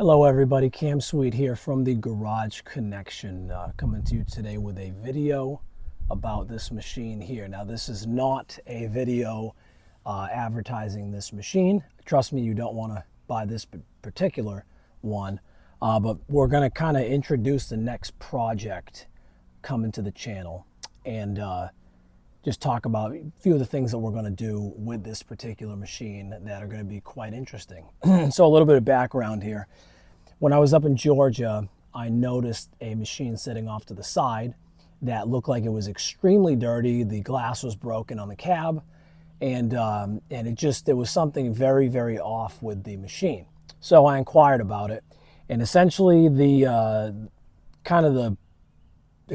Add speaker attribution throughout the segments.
Speaker 1: Hello everybody, Cam Sweet here from the Garage Connection, coming to you today with a video about this machine here. Now this is not a video advertising this machine. Trust me, you don't want to buy this particular one, but we're going to kind of introduce the next project coming to the channel and just talk about a few of the things that we're going to do with this particular machine that are going to be quite interesting. So a little bit of background here. When I was up in Georgia, I noticed a machine sitting off to the side that looked like it was extremely dirty. The glass was broken on the cab, and there was something very, very off with the machine. So I inquired about it, and essentially the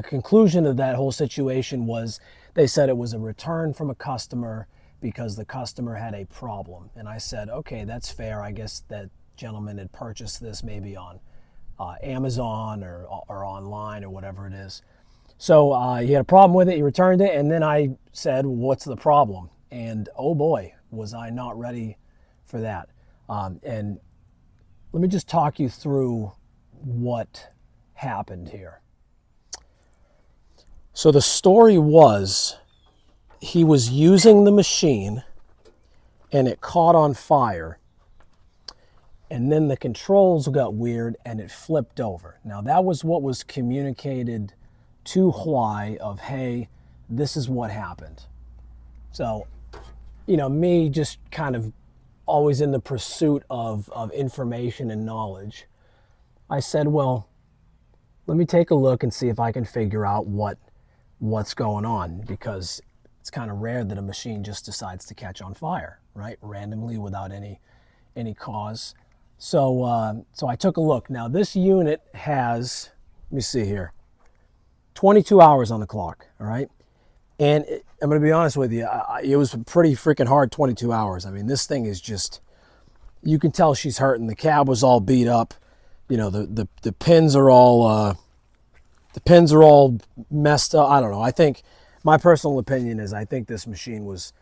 Speaker 1: conclusion of that whole situation was they said it was a return from a customer because the customer had a problem. And I said, okay, that's fair. I guess that gentleman had purchased this maybe on Amazon or online or whatever it is. So he had a problem with it, he returned it, and then I said, what's the problem? And oh boy, was I not ready for that. And let me just talk you through what happened here. So the story was, he was using the machine and it caught on fire, and then the controls got weird and it flipped over. Now that was what was communicated to Huayee of, hey, this is what happened. So, you know, me just kind of always in the pursuit of information and knowledge, I said, well, let me take a look and see if I can figure out what's going on, because it's kind of rare that a machine just decides to catch on fire, right? Randomly without any cause. So I took a look. Now this unit has, let me see here, 22 hours on the clock, all right? And I'm going to be honest with you, it was pretty freaking hard 22 hours. I mean, this thing is just, you can tell she's hurting. The cab was all beat up. You know, the pins are all messed up. I don't know. I think my personal opinion is I think this machine was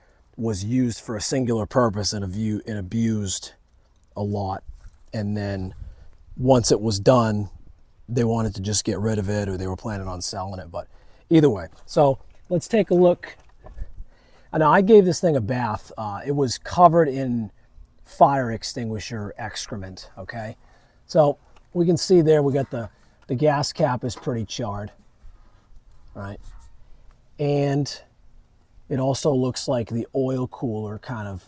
Speaker 1: used for a singular purpose and abused a lot. And then once it was done, they wanted to just get rid of it, or they were planning on selling it. But either way, so let's take a look. Now I gave this thing a bath. It was covered in fire extinguisher excrement. Okay, so we can see there we got the gas cap is pretty charred, right? And it also looks like the oil cooler kind of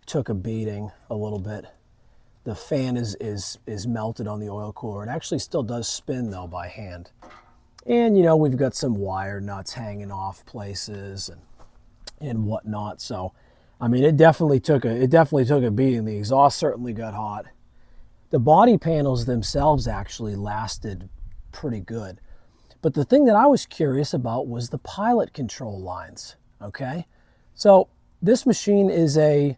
Speaker 1: took a beating a little bit. The fan is melted on the oil cooler. It actually still does spin though by hand. And you know, we've got some wire nuts hanging off places and whatnot. So I mean, it definitely took a beating. The exhaust certainly got hot. The body panels themselves actually lasted pretty good. But the thing that I was curious about was the pilot control lines, okay? So this machine is a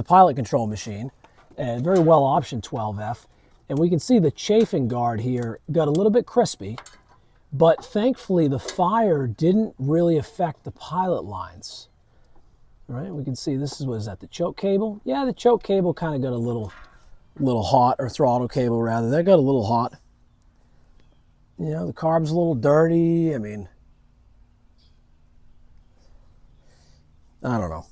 Speaker 1: pilot control machine, and very well optioned 12F. And we can see the chafing guard here got a little bit crispy, but thankfully the fire didn't really affect the pilot lines. All right, we can see this is, what is that, the choke cable? Yeah, the choke cable kind of got a little hot, or throttle cable rather. That got a little hot. You know, the carb's a little dirty. I mean, I don't know.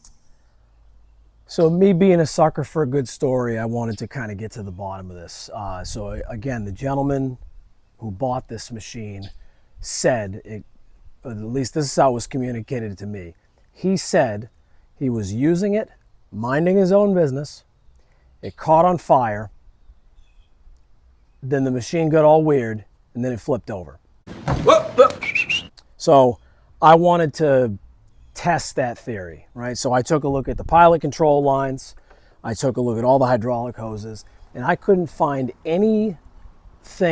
Speaker 1: So me being a sucker for a good story, I wanted to kind of get to the bottom of this. So again, the gentleman who bought this machine said, or at least this is how it was communicated to me. He said he was using it, minding his own business. It caught on fire. Then the machine got all weird, and then it flipped over. So I wanted to test that theory, right? So I took a look at the pilot control lines. I took a look at all the hydraulic hoses, and I couldn't find anything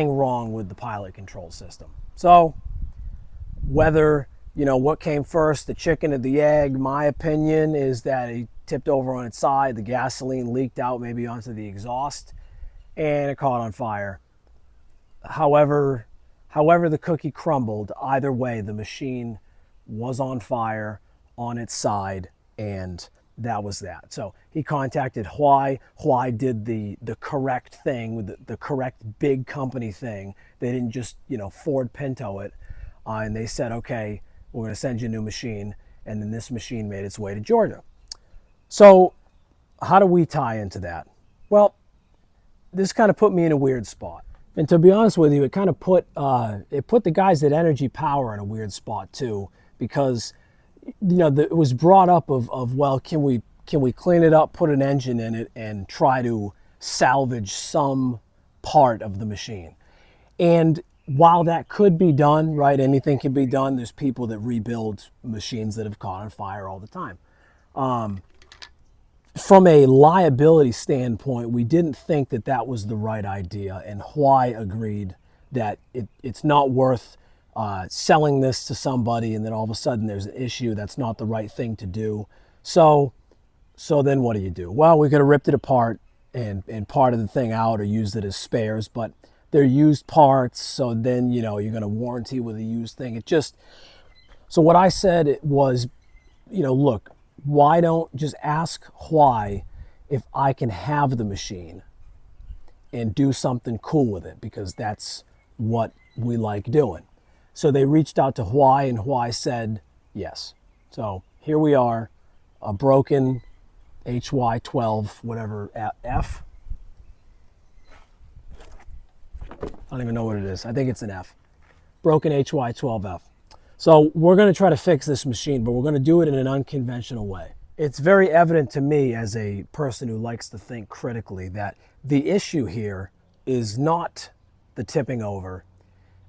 Speaker 1: wrong with the pilot control system. So whether, you know, what came first, the chicken or the egg, my opinion is that it tipped over on its side, the gasoline leaked out maybe onto the exhaust, and it caught on fire. However the cookie crumbled, either way, the machine was on fire on its side, and that was that. So he contacted Huayee. Huayee did the correct thing, the correct big company thing. They didn't just, you know, Ford Pinto it. And they said, okay, we're going to send you a new machine. And then this machine made its way to Georgia. So how do we tie into that? Well, this kind of put me in a weird spot. And to be honest with you, it kind of put the guys at Energy Power in a weird spot too, because, you know, it was brought up of well, can we clean it up, put an engine in it, and try to salvage some part of the machine. And while that could be done, right, anything can be done. There's people that rebuild machines that have caught on fire all the time. From a liability standpoint, we didn't think that that was the right idea, and Huayee agreed that it's not worth selling this to somebody and then all of a sudden there's an issue. That's not the right thing to do. So then what do? Well, we could have ripped it apart and part of the thing out or used it as spares, but they're used parts, so then, you know, you're going to warranty with a used thing. So what I said was, you know, look, why don't just ask Huayee if I can have the machine and do something cool with it, because that's what we like doing. So they reached out to Huayee, and Huayee said yes. So here we are, a broken HY12, whatever, F. I don't even know what it is. I think it's an F. Broken HY12F. So we're going to try to fix this machine, but we're going to do it in an unconventional way. It's very evident to me, as a person who likes to think critically, that the issue here is not the tipping over,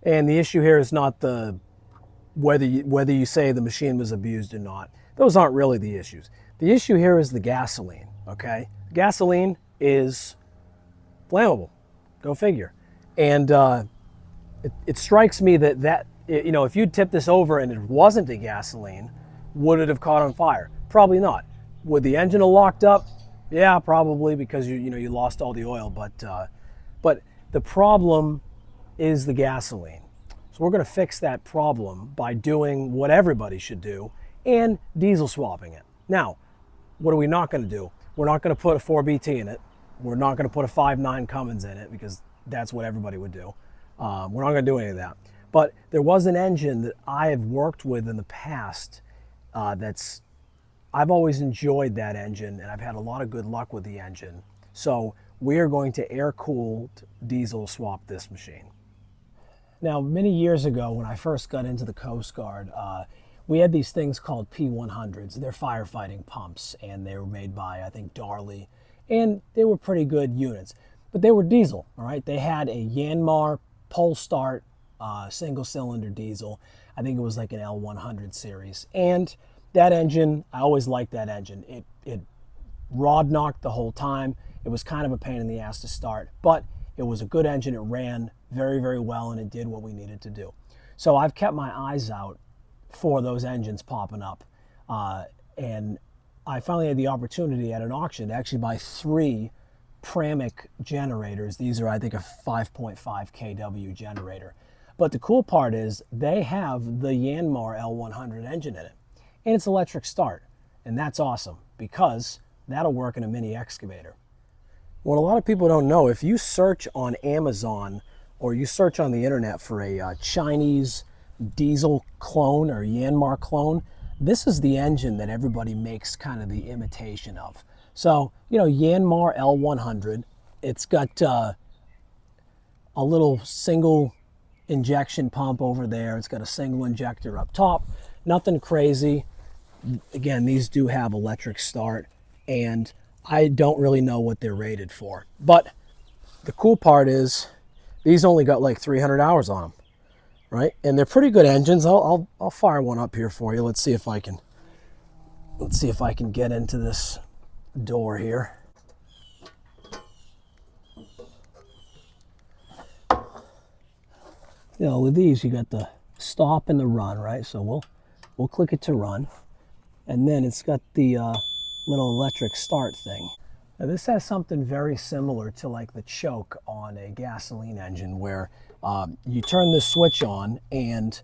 Speaker 1: and the issue here is not the whether you say the machine was abused or not. Those aren't really the issues. The issue here is the gasoline. Okay, gasoline is flammable. Go figure. And it strikes me that you know, if you tipped this over and it wasn't the gasoline, would it have caught on fire? Probably not. Would the engine have locked up? Yeah, probably, because you lost all the oil. But the problem is the gasoline. So we're going to fix that problem by doing what everybody should do and diesel swapping it. Now, what are we not going to do? We're not going to put a 4BT in it. We're not going to put a 5.9 Cummins in it, because that's what everybody would do. We're not going to do any of that. But there was an engine that I have worked with in the past I've always enjoyed that engine, and I've had a lot of good luck with the engine. So we are going to air-cooled diesel swap this machine. Now, many years ago, when I first got into the Coast Guard, we had these things called P100s. They're firefighting pumps, and they were made by, I think, Darley, and they were pretty good units. But they were diesel, all right? They had a Yanmar pole start single-cylinder diesel. I think it was like an L100 series. And that engine, I always liked that engine. It rod knocked the whole time. It was kind of a pain in the ass to start, but it was a good engine. It ran very, very well, and it did what we needed to do. So I've kept my eyes out for those engines popping up. And I finally had the opportunity at an auction to actually buy 3 Pramic generators. These are, I think, a 5.5 kW generator. But the cool part is they have the Yanmar L100 engine in it. And it's electric start. And that's awesome, because that'll work in a mini excavator. What a lot of people don't know, if you search on Amazon or you search on the internet for a Chinese diesel clone or Yanmar clone, this is the engine that everybody makes kind of the imitation of. So, you know, Yanmar L100, it's got a little single injection pump over there. It's got a single injector up top. Nothing crazy. Again, these do have electric start, and I don't really know what they're rated for. But the cool part is these only got like 300 hours on them, right? And they're pretty good engines. I'll fire one up here for you. Let's see if I can get into this door here. You know, with these, you got the stop and the run, right? So we'll click it to run, and then it's got the little electric start thing. Now this has something very similar to like the choke on a gasoline engine, where you turn this switch on and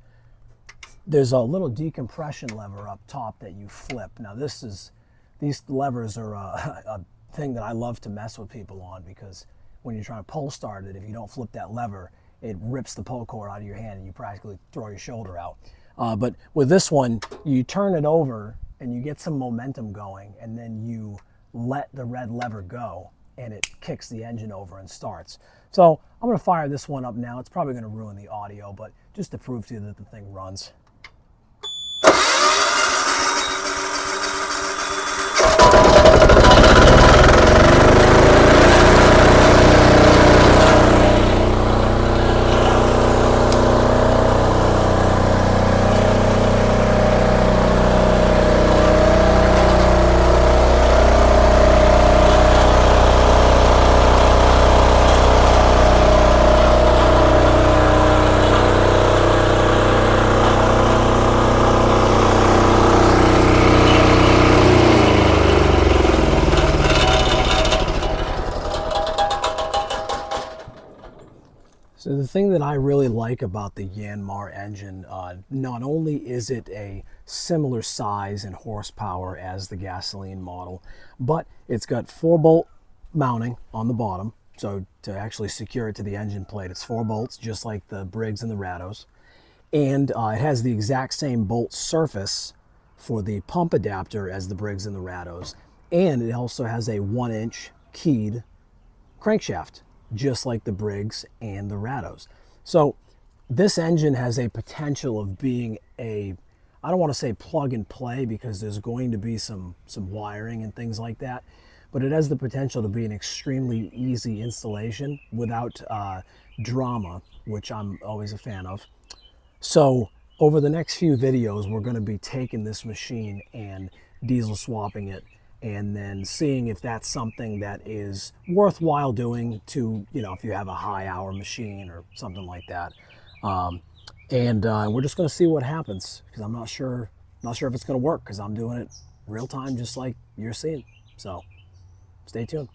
Speaker 1: there's a little decompression lever up top that you flip. Now this is these levers are a thing that I love to mess with people on, because when you're trying to pole start it, if you don't flip that lever, it rips the pull cord out of your hand and you practically throw your shoulder out. But with this one, you turn it over and you get some momentum going, and then you let the red lever go and it kicks the engine over and starts. So I'm going to fire this one up now. It's probably going to ruin the audio, but just to prove to you that the thing runs. So the thing that I really like about the Yanmar engine, not only is it a similar size and horsepower as the gasoline model, but it's got 4-bolt mounting on the bottom. So to actually secure it to the engine plate, it's 4 bolts, just like the Briggs and the Rados. And it has the exact same bolt surface for the pump adapter as the Briggs and the Rados. And it also has a 1-inch keyed crankshaft, just like the Briggs and the Rados. So this engine has a potential of being a, I don't want to say plug and play, because there's going to be some wiring and things like that, but it has the potential to be an extremely easy installation without drama, which I'm always a fan of. So over the next few videos, we're going to be taking this machine and diesel swapping it, and then seeing if that's something that is worthwhile doing to, you know, if you have a high hour machine or something like that. And we're just going to see what happens, because I'm not sure if it's going to work, because I'm doing it real time, just like you're seeing. So stay tuned.